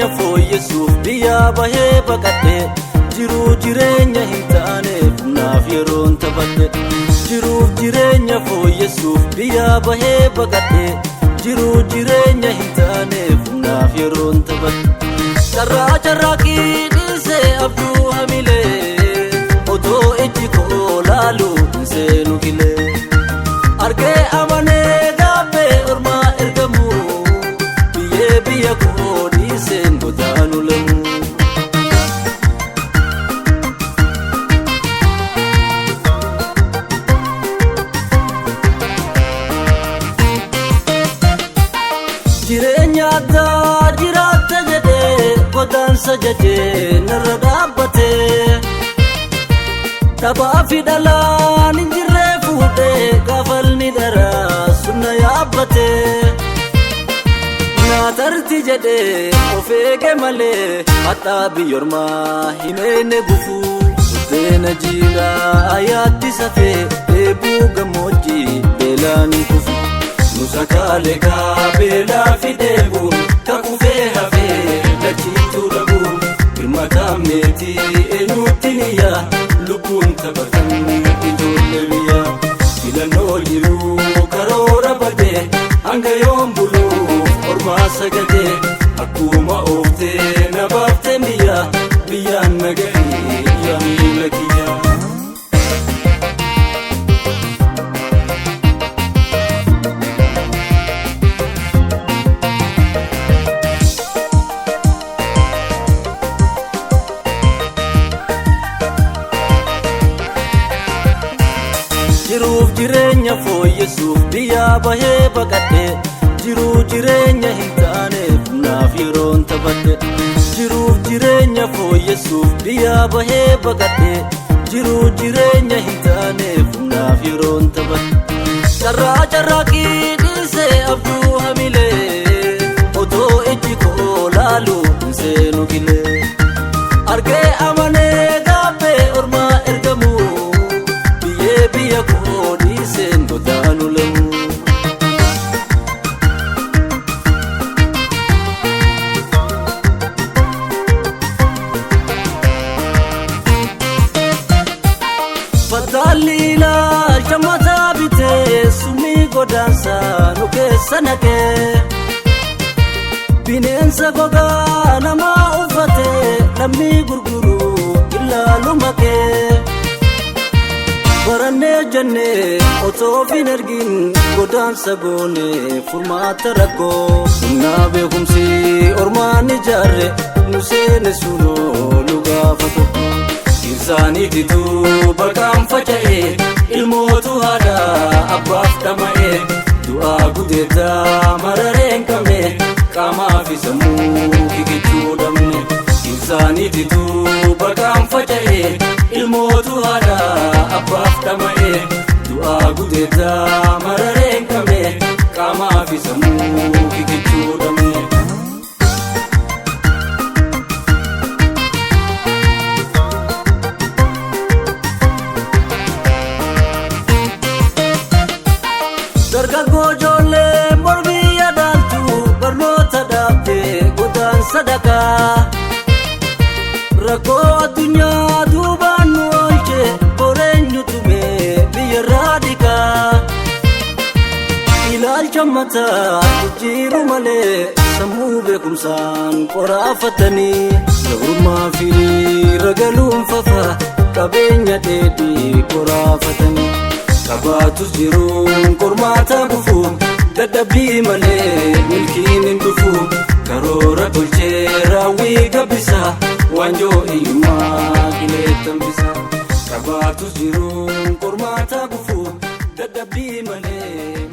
jireenya fooyyessuuf biyyaa bahee baqadhe jiruu jireenya hin taaneef naaf yeroon taphadhe jiruuf jireenya fooyyessuuf biyyaa bahee baqadhe jiruu jireenya hin taaneef naaf yeroon taphadhe carraa carraaqii dhiisee abduu hamilee otoo ijji koo laaluu hin seenu gilee argee amanee gaabbee ormaa ergamu biyyee biyya koo dhiiseen godaanu lamu jireenya addaa jiraatta jedhee godaansa jajee narra dhaabbatee taphaa fi dhalaan hin jirree fuudhee gaafalni daraa sunna yaabbatee naatarti jedhee of eege malee haxaa biyyoormaa himeene gufuu buddeena jiidhaa ayaatti safee eebuu gammoojjii beelaan hin kufu nusakaalee beelaa fi deebuun kakufee hafee lachiituu dhabuun hirmataa meetii eenyuutti niyyaa lubbuun taphatan ijoollee biyyaa filannoo jiruu karoora badee hanga yoon buluuf ormaa sagadee akkuma ooftee na baaftee biyyaan nagahii yaa miila kiyyaa. jiruuf jireenya fooyyessuuf biyyaa bahee baqadhe jiruu jireenya hin taaneef naaf yeroon taphadhe jiruuf jireenya fooyyessuuf biyyaa bahee baqadhe jiruu jireenya hin taaneef naaf yeroon taphadhe carraa carraaqii dhiisee abduu hamilee otoo ijji koo laaluu hin seenu gilee argee amanee gaabbee ormaa ergamu biyya koo dhiiseen godaanu lamu fataalli ilaalcha mataa bitee sumii godaansaa nu keessa naqee bineensa gogaa namaa uffatee lammii gurguruu ilaalu makee barannee jennee otoo fin ergin godaansa goonee furmaata rakkoo humnaa beekumsi ormaan ijaarre nu seene sunoo nu gaafatu irsaaniitituu baqaan faca'ee ilmootu haadhaa abbaaf dhama'ee du'aa gudeetaa marareen qabne qaamaa fi sammuu kikichuu dhabne irsaaniitituu baqaan faca'ee ilmootu haadhaa abbaaf dhama'ee du'aa gudeetaa marareen qabne qaamaa fi sammuu kikichuu dhabne. dargaggoo ijoollee mormii yaadaaltu barnoota dhaabdee godaansa dhaqaa rakkoo addunyaa duubaan nu oolchee boreenyu tumee biyyarraa dhiqaa ilaalcha mataa jijjiiru malee sammuu beekumsaan qoraafatanii gabrummaa fi ragaluun fafa qabeenya dheedhii qoraafatanii kabaatus jiruun qormaata gufuu dadhabbii malee milkiin hin dhufuu karoora tolchee raawwii gabbisaa waanjoo hiyyummaa qileettan bisaa kabaatus jiruun qormaata gufuu dadhabbii malee